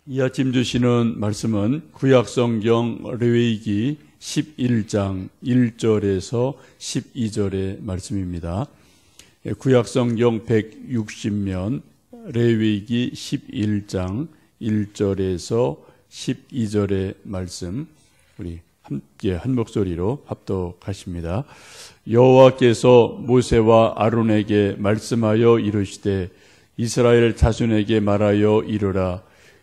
이 아침 주시는 말씀은 구약성경 레위기 11장 1절에서 12절의 말씀입니다. 구약성경 160면 레위기 11장 1절에서 12절의 말씀, 우리 함께 한 목소리로 합독하십니다. 여호와께서 모세와 아론에게 말씀하여 이르시되 이스라엘 자손에게 말하여 이르라.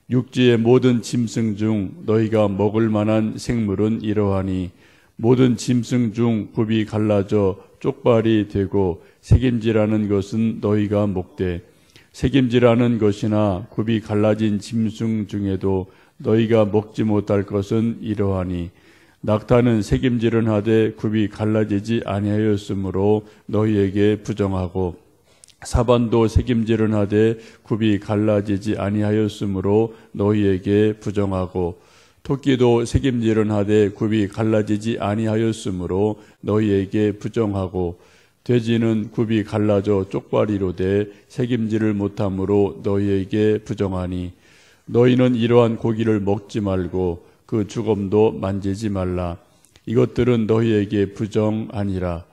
육지의 모든 짐승 중 너희가 먹을 만한 생물은 이러하니 모든 짐승 중 굽이 갈라져 쪽발이 되고 새김질하는 것은 너희가 먹되 새김질하는 것이나 굽이 갈라진 짐승 중에도 너희가 먹지 못할 것은 이러하니 낙타는 새김질은 하되 굽이 갈라지지 아니하였으므로 너희에게 부정하고 사반도 새김질은 하되 굽이 갈라지지 아니하였으므로 너희에게 부정하고 토끼도 새김질은 하되 굽이 갈라지지 아니하였으므로 너희에게 부정하고 돼지는 굽이 갈라져 쪽발이로 돼 새김질을 못함으로 너희에게 부정하니 너희는 이러한 고기를 먹지 말고 그 주검도 만지지 말라. 이것들은 너희에게 부정하니라.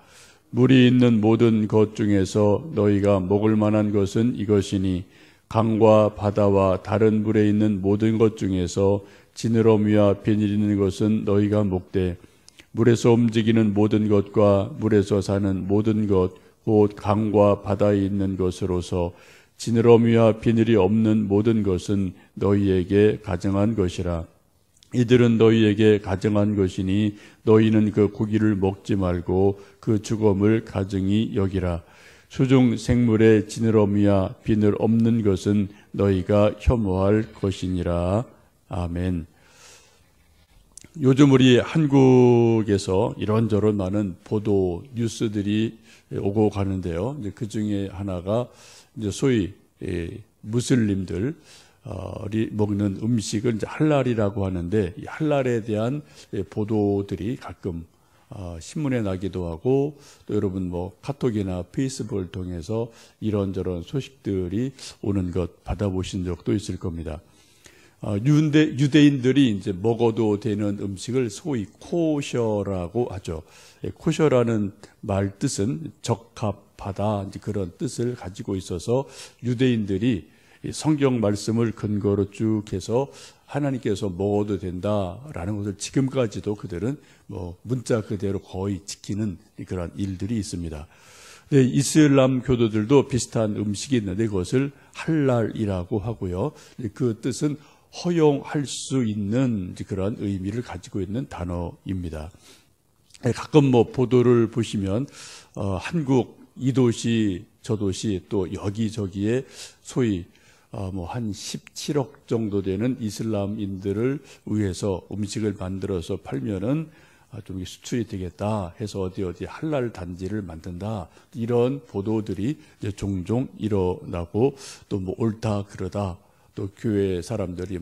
물이 있는 모든 것 중에서 너희가 먹을 만한 것은 이것이니 강과 바다와 다른 물에 있는 모든 것 중에서 지느러미와 비늘 있는 것은 너희가 먹되 물에서 움직이는 모든 것과 물에서 사는 모든 것 곧 강과 바다에 있는 것으로서 지느러미와 비늘이 없는 모든 것은 너희에게 가증한 것이라. 이들은 너희에게 가증한 것이니 너희는 그 고기를 먹지 말고 그 주검을 가증히 여기라. 수중 생물의 지느러미와 비늘 없는 것은 너희가 혐오할 것이니라. 아멘. 요즘 우리 한국에서 이런저런 많은 보도 뉴스들이 오고 가는데요. 이제 그 중에 하나가 이제 소위 무슬림들 먹는 음식을 이제 할랄이라고 하는데, 이 할랄에 대한 보도들이 가끔 신문에 나기도 하고, 또 여러분 카톡이나 페이스북을 통해서 이런저런 소식들이 오는 것 받아보신 적도 있을 겁니다. 유대인들이 이제 먹어도 되는 음식을 소위 코셔라고 하죠. 코셔라는 말 뜻은 적합하다, 이제 그런 뜻을 가지고 있어서 유대인들이 성경 말씀을 근거로 쭉 해서 하나님께서 먹어도 된다라는 것을 지금까지도 그들은 문자 그대로 거의 지키는 그런 일들이 있습니다. 네, 이슬람 교도들도 비슷한 음식이 있는데 그것을 할랄이라고 하고요. 그 뜻은 허용할 수 있는 그런 의미를 가지고 있는 단어입니다. 가끔 보도를 보시면 한국 이 도시 저 도시 또 여기저기에 소위 한 17억 정도 되는 이슬람인들을 위해서 음식을 만들어서 팔면은 좀 수출이 되겠다 해서 어디 할랄 단지를 만든다, 이런 보도들이 이제 종종 일어나고, 또 옳다 그러다, 또 교회 사람들이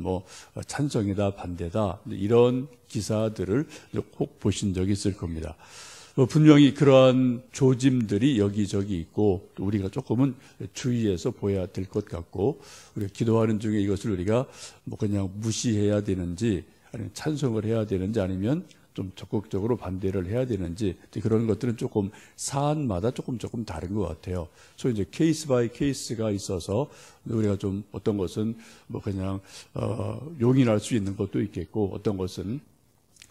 찬성이다 반대다, 이런 기사들을 꼭 보신 적이 있을 겁니다. 분명히 그러한 조짐들이 여기저기 있고, 또 우리가 조금은 주의해서 보여야 될 것 같고, 우리가 기도하는 중에 이것을 우리가 그냥 무시해야 되는지, 아니면 찬성을 해야 되는지, 아니면 좀 적극적으로 반대를 해야 되는지, 그런 것들은 조금 사안마다 조금 다른 것 같아요. 소위 이제 케이스 바이 케이스가 있어서 우리가 좀 어떤 것은 그냥 용인할 수 있는 것도 있겠고, 어떤 것은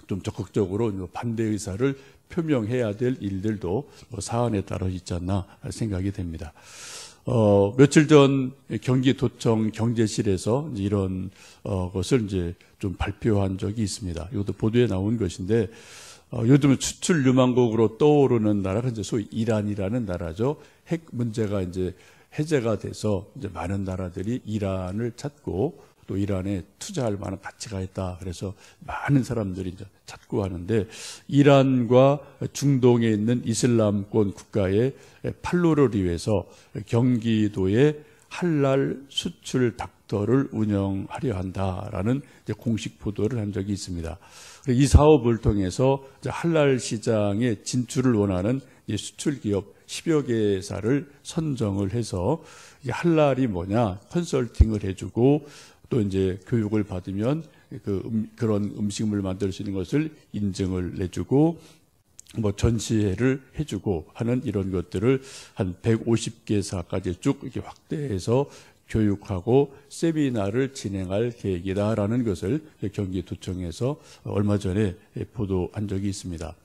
좀 적극적으로 반대 의사를 표명해야 될 일들도 사안에 따라 있지 않나 생각이 됩니다. 며칠 전 경기도청 경제실에서 이런 것을 이제 좀 발표한 적이 있습니다. 이것도 보도에 나온 것인데, 요즘 수출 유망국으로 떠오르는 나라가 이제 소위 이란이라는 나라죠. 핵 문제가 이제 해제가 돼서 이제 많은 나라들이 이란을 찾고, 또 이란에 투자할 만한 가치가 있다, 그래서 많은 사람들이 이제 찾고 하는데, 이란과 중동에 있는 이슬람권 국가의 판로를 위해서 경기도에 할랄 수출 닥터를 운영하려 한다라는 이제 공식 보도를 한 적이 있습니다. 이 사업을 통해서 이제 할랄 시장에 진출을 원하는 수출 기업 10여 개사를 선정을 해서 할랄이 뭐냐 컨설팅을 해주고, 또 이제 교육을 받으면 그런 음식물 만들 수 있는 것을 인증을 내주고 뭐 전시회를 해주고 하는 이런 것들을 한 150개사까지 쭉 이렇게 확대해서 교육하고 세미나를 진행할 계획이다라는 것을 경기도청에서 얼마 전에 보도한 적이 있습니다.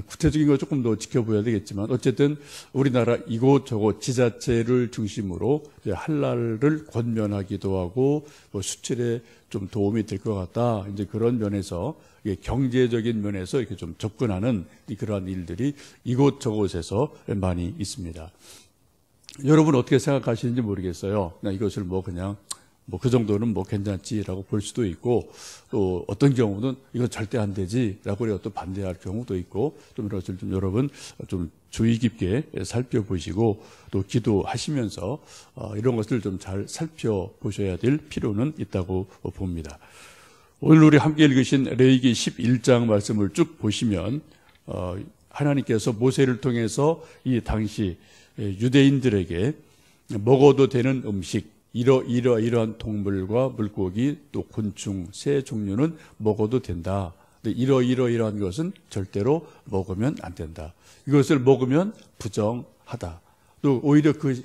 구체적인 거 조금 더 지켜봐야 되겠지만 어쨌든 우리나라 이곳저곳 지자체를 중심으로 할랄을 권면하기도 하고 뭐 수출에 좀 도움이 될 것 같다. 이제 그런 면에서 경제적인 면에서 이렇게 좀 접근하는 그러한 일들이 이곳저곳에서 많이 있습니다. 여러분 어떻게 생각하시는지 모르겠어요. 그냥 이것을 뭐 그냥 뭐 그 정도는 뭐 괜찮지라고 볼 수도 있고 또 어떤 경우는 이건 절대 안 되지라고 우리가 또 반대할 경우도 있고 좀 이것을 좀 여러분 좀 주의 깊게 살펴보시고 또 기도하시면서 이런 것을 좀 잘 살펴보셔야 될 필요는 있다고 봅니다. 오늘 우리 함께 읽으신 레위기 11장 말씀을 쭉 보시면 하나님께서 모세를 통해서 이 당시 유대인들에게 먹어도 되는 음식 이러한 동물과 물고기 또 곤충, 새 종류는 먹어도 된다. 근데 이러한 것은 절대로 먹으면 안 된다. 이것을 먹으면 부정하다. 또 오히려 그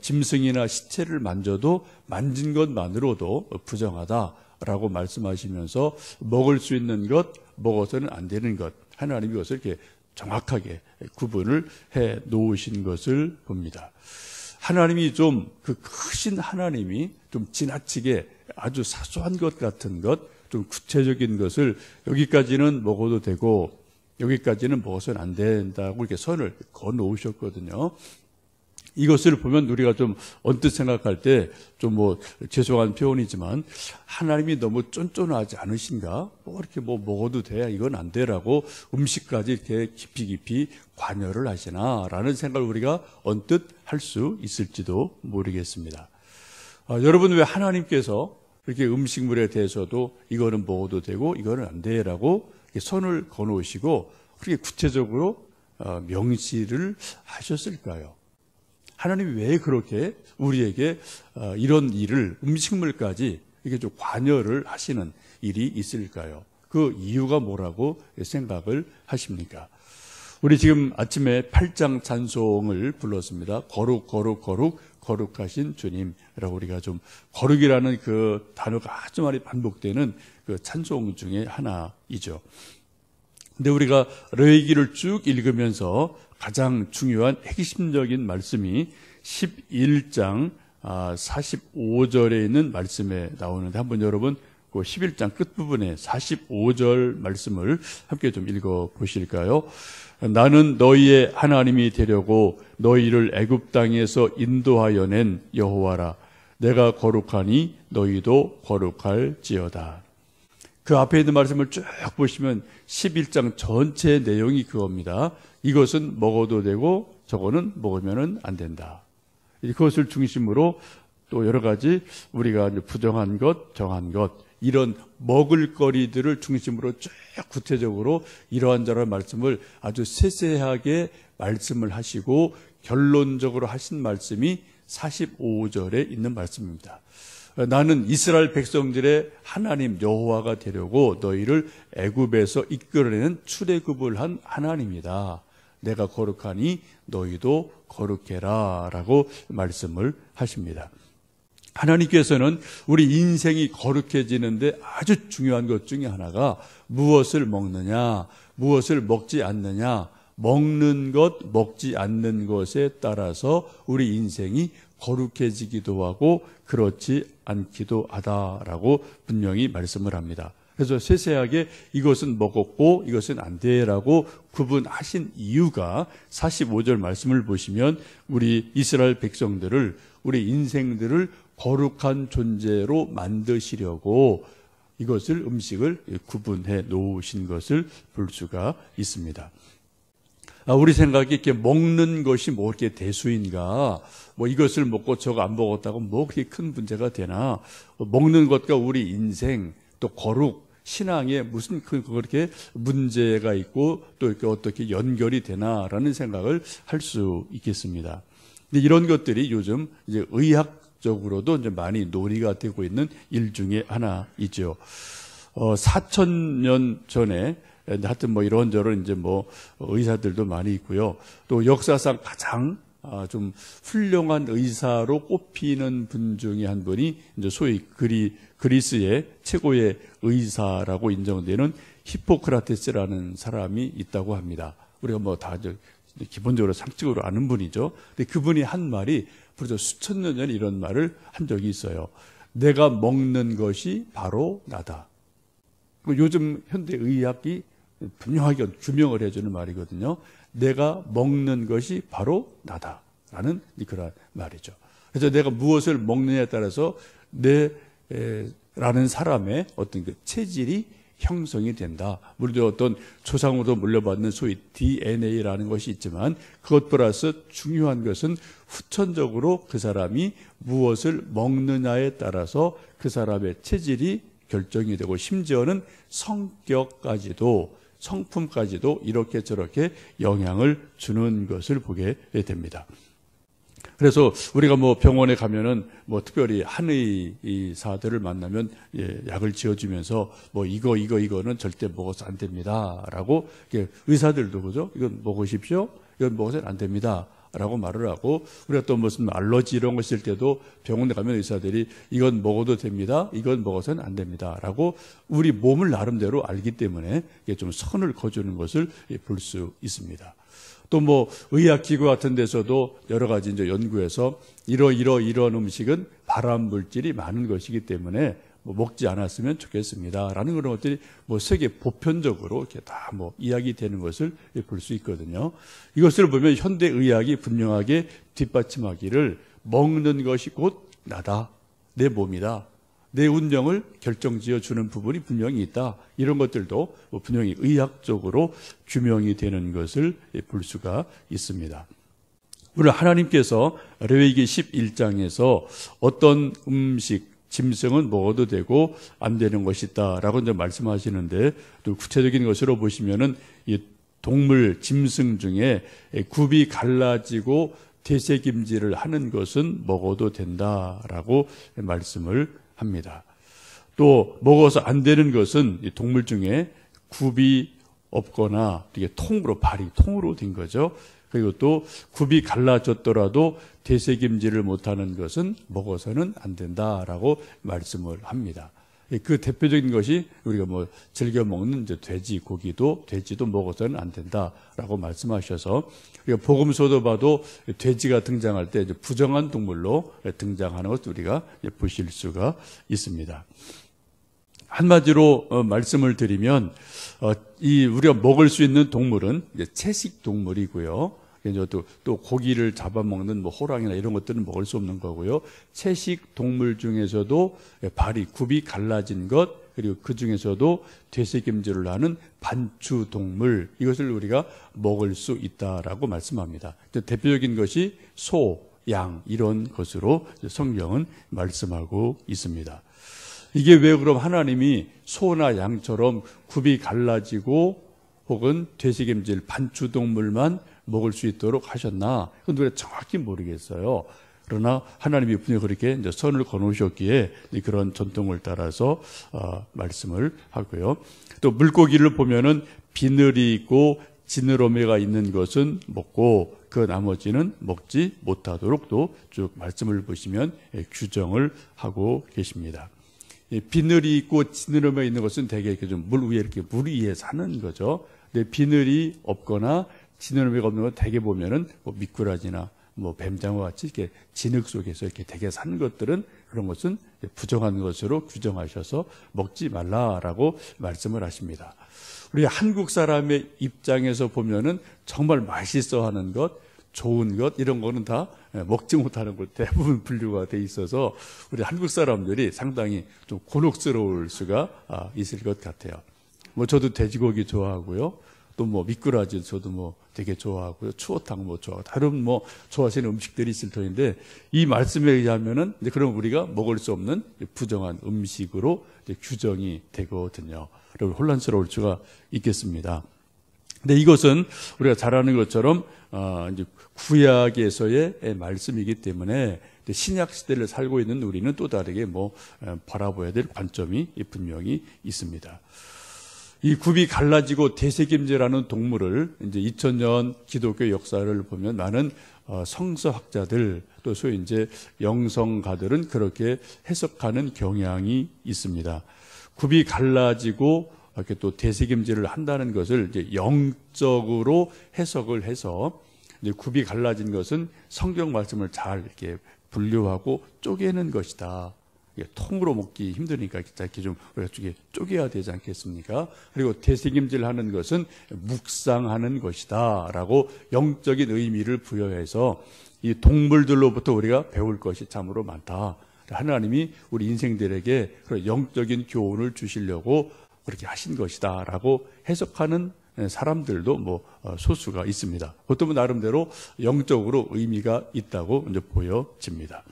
짐승이나 시체를 만져도 만진 것만으로도 부정하다라고 말씀하시면서 먹을 수 있는 것, 먹어서는 안 되는 것, 하나님이 그것을 이렇게 정확하게 구분을 해 놓으신 것을 봅니다. 하나님이 좀 그 크신 하나님이 좀 지나치게 아주 사소한 것 같은 것, 좀 구체적인 것을 여기까지는 먹어도 되고 여기까지는 먹어서는 안 된다고 이렇게 선을 그어 놓으셨거든요. 이것을 보면 우리가 좀 언뜻 생각할 때 좀 뭐 죄송한 표현이지만 하나님이 너무 쫀쫀하지 않으신가? 뭐 이렇게 뭐 먹어도 돼, 이건 안 돼라고 음식까지 이렇게 깊이 관여를 하시나라는 생각을 우리가 언뜻 할 수 있을지도 모르겠습니다. 여러분 왜 하나님께서 이렇게 음식물에 대해서도 이거는 먹어도 되고 이거는 안 돼라고 선을 거놓으시고 그렇게 구체적으로 명시를 하셨을까요? 하나님이 왜 그렇게 우리에게 이런 일을 음식물까지 이렇게 좀 관여를 하시는 일이 있을까요? 그 이유가 뭐라고 생각을 하십니까? 우리 지금 아침에 8장 찬송을 불렀습니다. 거룩하신 주님이라고 우리가 좀 거룩이라는 그 단어가 아주 많이 반복되는 그 찬송 중에 하나이죠. 근데 우리가 레위기를 쭉 읽으면서 가장 중요한 핵심적인 말씀이 11장 45절에 있는 말씀에 나오는데 한번 여러분 그 11장 끝부분에 45절 말씀을 함께 좀 읽어 보실까요? 나는 너희의 하나님이 되려고 너희를 애굽 땅에서 인도하여 낸 여호와라. 내가 거룩하니 너희도 거룩할지어다. 그 앞에 있는 말씀을 쭉 보시면 11장 전체 내용이 그겁니다. 이것은 먹어도 되고 저거는 먹으면 안 된다. 그것을 중심으로 또 여러 가지 우리가 부정한 것, 정한 것 이런 먹을거리들을 중심으로 쭉 구체적으로 이러한저러한 말씀을 아주 세세하게 말씀을 하시고 결론적으로 하신 말씀이 45절에 있는 말씀입니다. 나는 이스라엘 백성들의 하나님 여호와가 되려고 너희를 애굽에서 이끌어내는 출애굽을 한 하나님이다. 내가 거룩하니 너희도 거룩해라 라고 말씀을 하십니다. 하나님께서는 우리 인생이 거룩해지는데 아주 중요한 것 중에 하나가 무엇을 먹느냐, 무엇을 먹지 않느냐, 먹는 것, 먹지 않는 것에 따라서 우리 인생이 거룩해지기도 하고 그렇지 않기도 하다라고 분명히 말씀을 합니다. 그래서 세세하게 이것은 먹었고 이것은 안 돼라고 구분하신 이유가 45절 말씀을 보시면 우리 이스라엘 백성들을, 우리 인생들을 거룩한 존재로 만드시려고 이것을 음식을 구분해 놓으신 것을 볼 수가 있습니다. 우리 생각에 이렇게 먹는 것이 뭐 이렇게 대수인가? 뭐 이것을 먹고 저거 안 먹었다고 뭐 그렇게 큰 문제가 되나? 먹는 것과 우리 인생 또 거룩 신앙에 무슨 그렇게 문제가 있고 또 이렇게 어떻게 연결이 되나라는 생각을 할 수 있겠습니다. 근데 이런 것들이 요즘 이제 의학 의학적으로도 이제 많이 논의가 되고 있는 일 중에 하나이죠. 4,000년 전에 하여튼 뭐 이런저런 이제 뭐 의사들도 많이 있고요. 또 역사상 가장 좀 훌륭한 의사로 꼽히는 분 중에 한 분이 이제 소위 그리스의 최고의 의사라고 인정되는 히포크라테스라는 사람이 있다고 합니다. 우리가 뭐 다 기본적으로 상식으로 아는 분이죠. 근데 그분이 한 말이 벌써 수천 년 전에 이런 말을 한 적이 있어요. 내가 먹는 것이 바로 나다. 요즘 현대 의학이 분명하게 규명을 해주는 말이거든요. 내가 먹는 것이 바로 나다라는 그런 말이죠. 그래서 내가 무엇을 먹느냐에 따라서 라는 사람의 어떤 그 체질이 형성이 된다. 물론 어떤 조상으로 물려받는 소위 DNA라는 것이 있지만 그것 플러스 중요한 것은 후천적으로 그 사람이 무엇을 먹느냐에 따라서 그 사람의 체질이 결정이 되고 심지어는 성격까지도 성품까지도 이렇게 저렇게 영향을 주는 것을 보게 됩니다. 그래서 우리가 뭐 병원에 가면은 뭐 특별히 한의사들을 만나면 약을 지어주면서 뭐 이거는 절대 먹어서 안 됩니다라고 의사들도 그죠? 이건 먹으십시오. 이건 먹어서는 안 됩니다라고 말을 하고 우리가 또 무슨 알러지 이런 거 있을 때도 병원에 가면 의사들이 이건 먹어도 됩니다. 이건 먹어서는 안 됩니다라고 우리 몸을 나름대로 알기 때문에 좀 선을 그어주는 것을 볼 수 있습니다. 또 뭐 의학기구 같은 데서도 여러 가지 이제 연구해서 이런 음식은 발암 물질이 많은 것이기 때문에 뭐 먹지 않았으면 좋겠습니다라는 그런 것들이 뭐 세계 보편적으로 이렇게 다 뭐 이야기되는 것을 볼 수 있거든요. 이것을 보면 현대 의학이 분명하게 뒷받침하기를 먹는 것이 곧 나다, 내 몸이다. 내 운명을 결정지어 주는 부분이 분명히 있다. 이런 것들도 분명히 의학적으로 규명이 되는 것을 볼 수가 있습니다. 우리 하나님께서 레위기 11장에서 어떤 음식, 짐승은 먹어도 되고 안 되는 것이 있다라고 이제 말씀하시는데 또 구체적인 것으로 보시면은 이 동물, 짐승 중에 굽이 갈라지고 되새김질을 하는 것은 먹어도 된다라고 말씀을 합니다. 또 먹어서 안 되는 것은 동물 중에 굽이 없거나 되게 발이 통으로 된 거죠. 그리고 또 굽이 갈라졌더라도 되새김질을 못하는 것은 먹어서는 안 된다라고 말씀을 합니다. 그 대표적인 것이 우리가 뭐 즐겨 먹는 이제 돼지도 먹어서는 안 된다라고 말씀하셔서 우리가 복음서도 봐도 돼지가 등장할 때 이제 부정한 동물로 등장하는 것도 우리가 보실 수가 있습니다. 한마디로 말씀을 드리면 우리가 먹을 수 있는 동물은 이제 채식 동물이고요. 또 고기를 잡아먹는 뭐 호랑이나 이런 것들은 먹을 수 없는 거고요. 채식 동물 중에서도 굽이 갈라진 것, 그리고 그 중에서도 되새김질을 하는 반추 동물, 이것을 우리가 먹을 수 있다라고 말씀합니다. 대표적인 것이 소, 양 이런 것으로 성경은 말씀하고 있습니다. 이게 왜 그럼 하나님이 소나 양처럼 굽이 갈라지고 혹은 되새김질 반추 동물만 먹을 수 있도록 하셨나? 그건 우리가 정확히 모르겠어요. 그러나 하나님이 분명히 그렇게 이제 선을 거놓으셨기에 그런 전통을 따라서 말씀을 하고요. 또 물고기를 보면은 비늘이 있고 지느러미가 있는 것은 먹고 그 나머지는 먹지 못하도록 또 쭉 말씀을 보시면 규정을 하고 계십니다. 비늘이 있고 지느러미가 있는 것은 대개 이렇게 좀 물 위에 사는 거죠. 근데 비늘이 없거나 지느러미가 없는 거 대개 보면은 뭐 미꾸라지나 뭐 뱀장어 같이 이렇게 진흙 속에서 이렇게 대개 사는 것들은 그런 것은 부정한 것으로 규정하셔서 먹지 말라라고 말씀을 하십니다. 우리 한국 사람의 입장에서 보면은 정말 맛있어 하는 것, 좋은 것 이런 거는 다 먹지 못하는 것 대부분 분류가 돼 있어서 우리 한국 사람들이 상당히 좀 곤혹스러울 수가 있을 것 같아요. 뭐 저도 돼지고기 좋아하고요. 또 뭐 미꾸라지 저도 뭐 되게 좋아하고요. 추어탕 뭐 좋아하고 다른 뭐 좋아하시는 음식들이 있을 터인데 이 말씀에 의하면은 이제 그럼 우리가 먹을 수 없는 부정한 음식으로 이제 규정이 되거든요. 그리고 혼란스러울 수가 있겠습니다. 근데 이것은 우리가 잘 아는 것처럼 이제 구약에서의 말씀이기 때문에 신약 시대를 살고 있는 우리는 또 다르게 바라봐야 될 관점이 분명히 있습니다. 이 굽이 갈라지고 대세김제라는 동물을 이제 2000년 기독교 역사를 보면 많은 성서학자들 또 소위 이제 영성가들은 그렇게 해석하는 경향이 있습니다. 굽이 갈라지고 이렇게 또 대세김제를 한다는 것을 이제 영적으로 해석을 해서 이제 굽이 갈라진 것은 성경 말씀을 잘 이렇게 분류하고 쪼개는 것이다. 통으로 먹기 힘드니까 이렇게 좀 우리가 쪼개야 되지 않겠습니까? 그리고 대세김질하는 것은 묵상하는 것이다라고 영적인 의미를 부여해서 이 동물들로부터 우리가 배울 것이 참으로 많다. 하나님이 우리 인생들에게 그런 영적인 교훈을 주시려고 그렇게 하신 것이다라고 해석하는 사람들도 소수가 있습니다. 그것도 나름대로 영적으로 의미가 있다고 이제 보여집니다.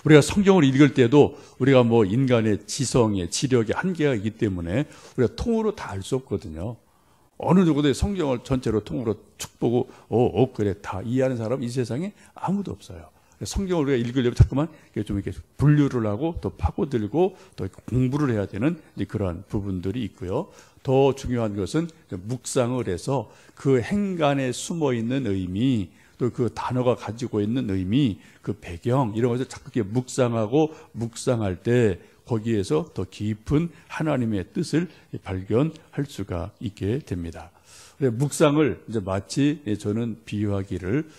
우리가 성경을 읽을 때도 우리가 인간의 지성의 지력의 한계가 있기 때문에 우리가 통으로 다 알 수 없거든요. 어느 누구도 성경을 전체로 통으로 쭉 보고 그래 다 이해하는 사람 이 세상에 아무도 없어요. 성경을 우리가 읽으려면 자꾸만 좀 이렇게 분류를 하고 또 파고들고 또 공부를 해야 되는 그러한 부분들이 있고요. 더 중요한 것은 묵상을 해서 그 행간에 숨어 있는 의미 또 그 단어가 가지고 있는 의미, 그 배경 이런 것을 자꾸 이렇게 묵상할 때 거기에서 더 깊은 하나님의 뜻을 발견할 수가 있게 됩니다. 묵상을 이제 마치 저는 비유하기를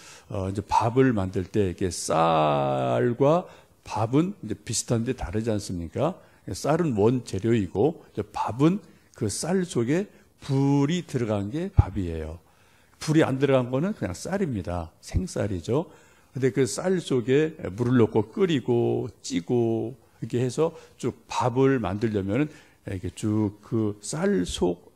이제 밥을 만들 때 이렇게 쌀과 밥은 이제 비슷한데 다르지 않습니까? 쌀은 원재료이고 밥은 그 쌀 속에 불이 들어간 게 밥이에요. 불이 안 들어간 거는 그냥 쌀입니다. 생쌀이죠. 근데 그 쌀 속에 물을 넣고 끓이고 찌고 이렇게 해서 쭉 밥을 만들려면 이렇게 쭉 그 쌀 속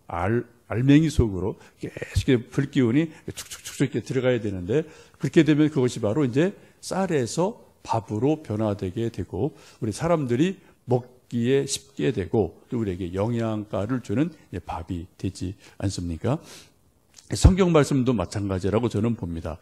알맹이 속으로 계속 불 기운이 축축축축 이렇게 들어가야 되는데 그렇게 되면 그것이 바로 이제 쌀에서 밥으로 변화되게 되고 우리 사람들이 먹기에 쉽게 되고 또 우리에게 영양가를 주는 밥이 되지 않습니까? 성경 말씀도 마찬가지라고 저는 봅니다.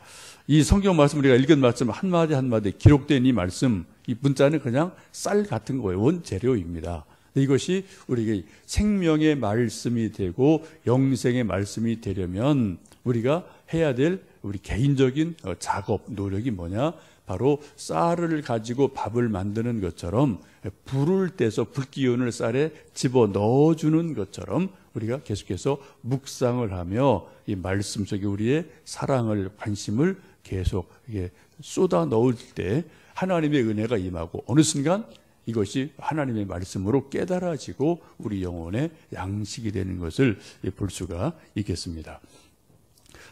이 성경 말씀 우리가 읽은 말씀 한마디 한마디 기록된 이 말씀, 이 문자는 그냥 쌀 같은 거예요. 원재료입니다. 이것이 우리에게 생명의 말씀이 되고 영생의 말씀이 되려면 우리가 해야 될 우리 개인적인 작업, 노력이 뭐냐? 바로 쌀을 가지고 밥을 만드는 것처럼 불을 떼서 불기운을 쌀에 집어 넣어주는 것처럼 우리가 계속해서 묵상을 하며 이 말씀 속에 우리의 사랑을, 관심을 계속 쏟아 넣을 때 하나님의 은혜가 임하고 어느 순간 이것이 하나님의 말씀으로 깨달아지고 우리 영혼의 양식이 되는 것을 볼 수가 있겠습니다.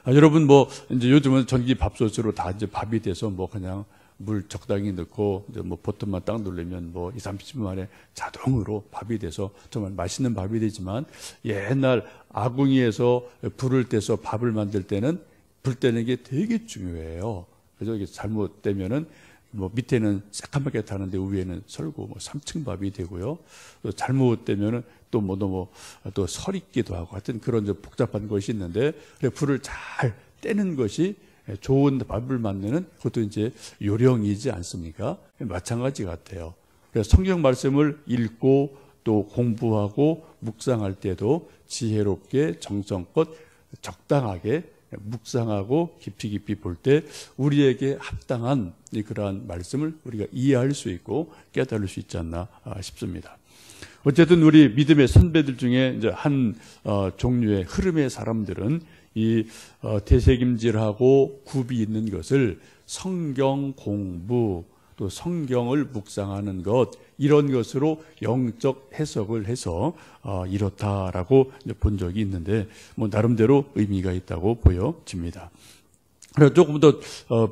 여러분 이제 요즘은 전기 밥솥으로 다 이제 밥이 돼서 그냥 물 적당히 넣고 이제 버튼만 딱 누르면 2, 30분 만에 자동으로 밥이 돼서 정말 맛있는 밥이 되지만 옛날 아궁이에서 불을 떼서 밥을 만들 때는 불 떼는 게 되게 중요해요. 그래서 이게 잘못되면은 밑에는 새까맣게 타는데 위에는 설고 3층 밥이 되고요. 또 잘못되면은 또 설익기도 하고 하여튼 그런 복잡한 것이 있는데 불을 잘 떼는 것이 좋은 밥을 만드는 그것도 이제 요령이지 않습니까? 마찬가지 같아요. 그래서 성경 말씀을 읽고 또 공부하고 묵상할 때도 지혜롭게 정성껏 적당하게 묵상하고 깊이 볼 때 우리에게 합당한 그러한 말씀을 우리가 이해할 수 있고 깨달을 수 있지 않나 싶습니다. 어쨌든 우리 믿음의 선배들 중에 이제 한 종류의 흐름의 사람들은 이 대세김질하고 굽이 있는 것을 성경 공부 또 성경을 묵상하는 것 이런 것으로 영적 해석을 해서 이렇다라고 본 적이 있는데 나름대로 의미가 있다고 보여집니다. 그래서 조금 더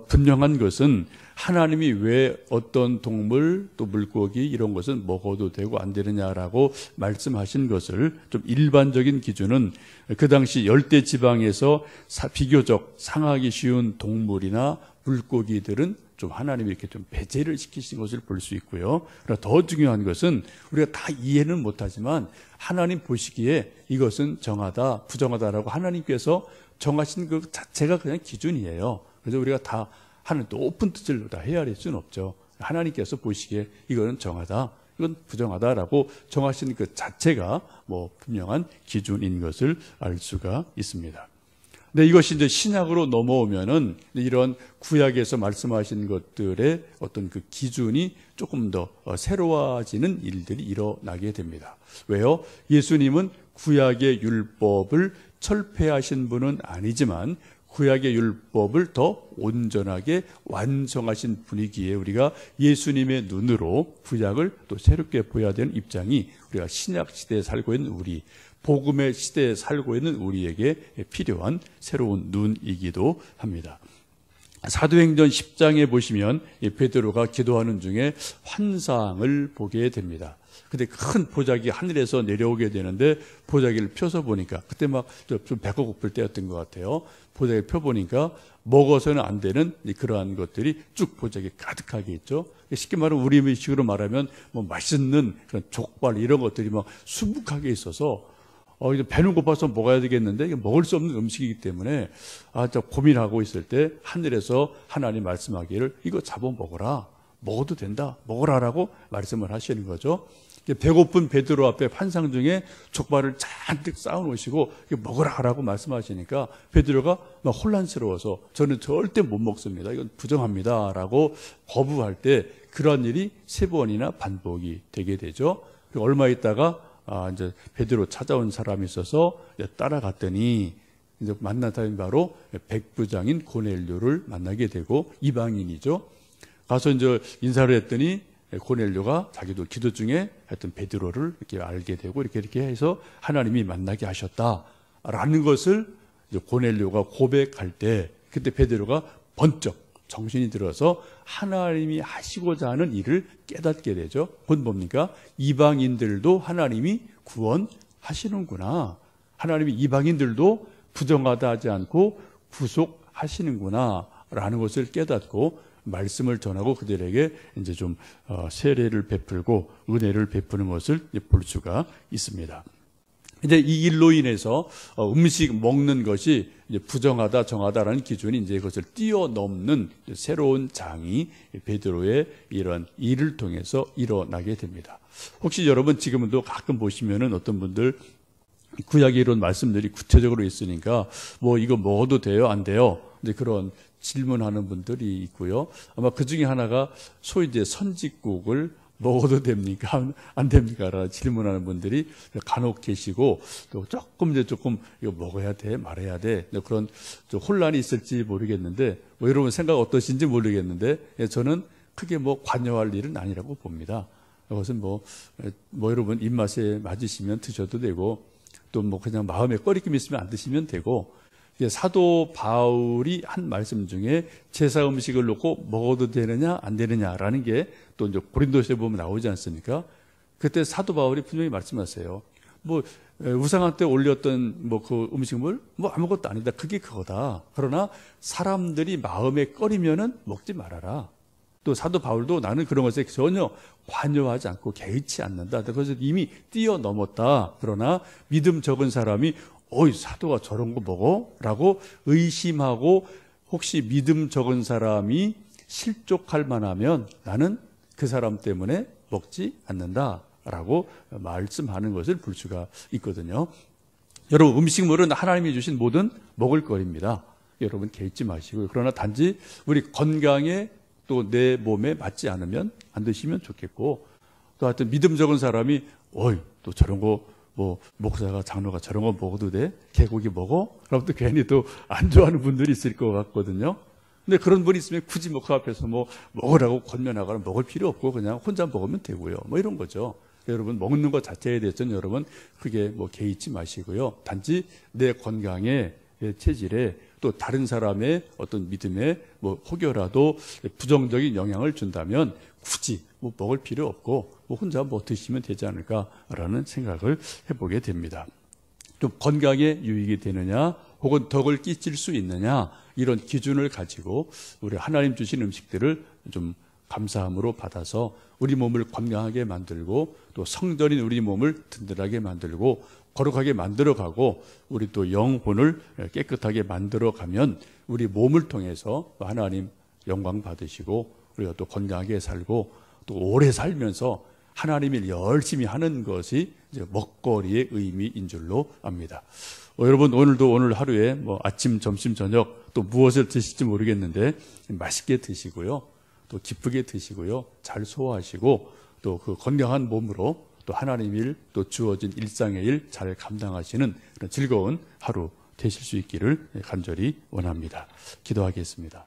분명한 것은 하나님이 왜 어떤 동물 또 물고기 이런 것은 먹어도 되고 안 되느냐라고 말씀하신 것을 좀 일반적인 기준은 그 당시 열대 지방에서 비교적 상하기 쉬운 동물이나 물고기들은 좀 하나님이 이렇게 좀 배제를 시키신 것을 볼 수 있고요. 그러나 더 중요한 것은 우리가 다 이해는 못하지만 하나님 보시기에 이것은 정하다, 부정하다라고 하나님께서 정하신 그 자체가 그냥 기준이에요. 그래서 우리가 다 하는 높은 뜻을 다 헤아릴 수는 없죠. 하나님께서 보시기에 이거는 정하다, 이건 부정하다라고 정하신 그 자체가 뭐 분명한 기준인 것을 알 수가 있습니다. 근데 이것이 이제 신약으로 넘어오면은 이런 구약에서 말씀하신 것들의 어떤 그 기준이 조금 더 새로워지는 일들이 일어나게 됩니다. 왜요? 예수님은 구약의 율법을 철폐하신 분은 아니지만 구약의 율법을 더 온전하게 완성하신 분이기에 우리가 예수님의 눈으로 구약을 또 새롭게 보여야 되는 입장이 우리가 신약 시대에 살고 있는 우리, 복음의 시대에 살고 있는 우리에게 필요한 새로운 눈이기도 합니다. 사도행전 10장에 보시면 베드로가 기도하는 중에 환상을 보게 됩니다. 근데 큰 보자기 하늘에서 내려오게 되는데 보자기를 펴서 보니까 그때 막 좀 배가 고플 때였던 것 같아요. 보자기 펴보니까 먹어서는 안 되는 그러한 것들이 쭉 보자기에 가득하게 있죠. 쉽게 말하면 우리 음식으로 말하면 뭐 맛있는 그런 족발 이런 것들이 막 수북하게 있어서 이제 배는 고파서 먹어야 되겠는데 이게 먹을 수 없는 음식이기 때문에 저 고민하고 있을 때 하늘에서 하나님 말씀하기를 이거 잡아 먹어라. 먹어도 된다. 먹어라라고 말씀을 하시는 거죠. 배고픈 베드로 앞에 환상 중에 족발을 잔뜩 쌓아놓으시고 먹으라라고 말씀하시니까 베드로가 막 혼란스러워서 저는 절대 못 먹습니다. 이건 부정합니다라고 거부할 때 그런 일이 3번이나 반복이 되게 되죠. 그리고 얼마 있다가 이제 베드로 찾아온 사람이 있어서 따라갔더니 이제 만난 사람이 바로 백부장인 고넬료를 만나게 되고 이방인이죠. 가서 이제 인사를 했더니 고넬료가 자기도 기도 중에 하여튼 베드로를 이렇게 알게 되고 이렇게 해서 하나님이 만나게 하셨다라는 것을 이제 고넬료가 고백할 때 그때 베드로가 번쩍 정신이 들어서 하나님이 하시고자 하는 일을 깨닫게 되죠. 그건 뭡니까? 이방인들도 하나님이 구원하시는구나. 하나님이 이방인들도 부정하다 하지 않고 구속하시는구나 라는 것을 깨닫고 말씀을 전하고 그들에게 이제 좀 세례를 베풀고 은혜를 베푸는 것을 볼 수가 있습니다. 이제 이 일로 인해서 음식 먹는 것이 이제 부정하다, 정하다라는 기준이 이제 그것을 뛰어넘는 새로운 장이 베드로의 이런 일을 통해서 일어나게 됩니다. 혹시 여러분 지금도 가끔 보시면은 어떤 분들 구약의 이런 말씀들이 구체적으로 있으니까 뭐 이거 먹어도 돼요, 안 돼요? 이제 그런 질문하는 분들이 있고요. 아마 그 중에 하나가 소위 이제 선짓국을 먹어도 됩니까? 안 됩니까? 라는 질문하는 분들이 간혹 계시고 또 조금 이거 먹어야 돼? 말해야 돼? 그런 좀 혼란이 있을지 모르겠는데 뭐 여러분 생각 어떠신지 모르겠는데 저는 크게 뭐 관여할 일은 아니라고 봅니다. 그것은 뭐 여러분 입맛에 맞으시면 드셔도 되고 또 뭐 그냥 마음에 꺼리낌 있으면 안 드시면 되고 사도 바울이 한 말씀 중에 제사 음식을 놓고 먹어도 되느냐 안 되느냐라는 게 또 이제 고린도서에 보면 나오지 않습니까? 그때 사도 바울이 분명히 말씀하세요. 뭐 우상한 때 올렸던 뭐 그 음식물 뭐 아무것도 아니다. 그게 그거다. 그러나 사람들이 마음에 꺼리면은 먹지 말아라. 또 사도 바울도 나는 그런 것에 전혀 관여하지 않고 개의치 않는다. 그래서 이미 뛰어넘었다. 그러나 믿음 적은 사람이 사도가 저런 거 먹어? 라고 의심하고 혹시 믿음 적은 사람이 실족할 만하면 나는 그 사람 때문에 먹지 않는다라고 말씀하는 것을 볼 수가 있거든요. 여러분 음식물은 하나님이 주신 모든 먹을거리입니다. 여러분 개의치 마시고요. 그러나 단지 우리 건강에 또 내 몸에 맞지 않으면 안 드시면 좋겠고 또 하여튼 믿음 적은 사람이 또 저런 거 뭐 목사가 장로가 저런 거 먹어도 돼? 개고기 먹어? 그럼 또 괜히 또 안 좋아하는 분들이 있을 것 같거든요. 근데 그런 분이 있으면 굳이 그 앞에서 뭐 먹으라고 권면하거나 먹을 필요 없고 그냥 혼자 먹으면 되고요. 뭐 이런 거죠. 여러분 먹는 것 자체에 대해서는 여러분 크게 뭐 개의치 마시고요. 단지 내 건강에 내 체질에 또 다른 사람의 어떤 믿음에 뭐 혹여라도 부정적인 영향을 준다면 굳이 뭐 먹을 필요 없고 뭐 혼자 뭐 드시면 되지 않을까라는 생각을 해보게 됩니다. 좀 건강에 유익이 되느냐 혹은 덕을 끼칠 수 있느냐 이런 기준을 가지고 우리 하나님 주신 음식들을 좀 감사함으로 받아서 우리 몸을 건강하게 만들고 또 성전인 우리 몸을 든든하게 만들고 거룩하게 만들어가고 우리 또 영혼을 깨끗하게 만들어가면 우리 몸을 통해서 하나님 영광 받으시고 우리가 또 건강하게 살고 또 오래 살면서 하나님을 열심히 하는 것이 이제 먹거리의 의미인 줄로 압니다. 여러분 오늘 하루에 뭐 아침, 점심, 저녁 또 무엇을 드실지 모르겠는데 맛있게 드시고요. 또 기쁘게 드시고요. 잘 소화하시고 또 그 건강한 몸으로 또 하나님 일, 또 주어진 일상의 일 잘 감당하시는 그런 즐거운 하루 되실 수 있기를 간절히 원합니다. 기도하겠습니다.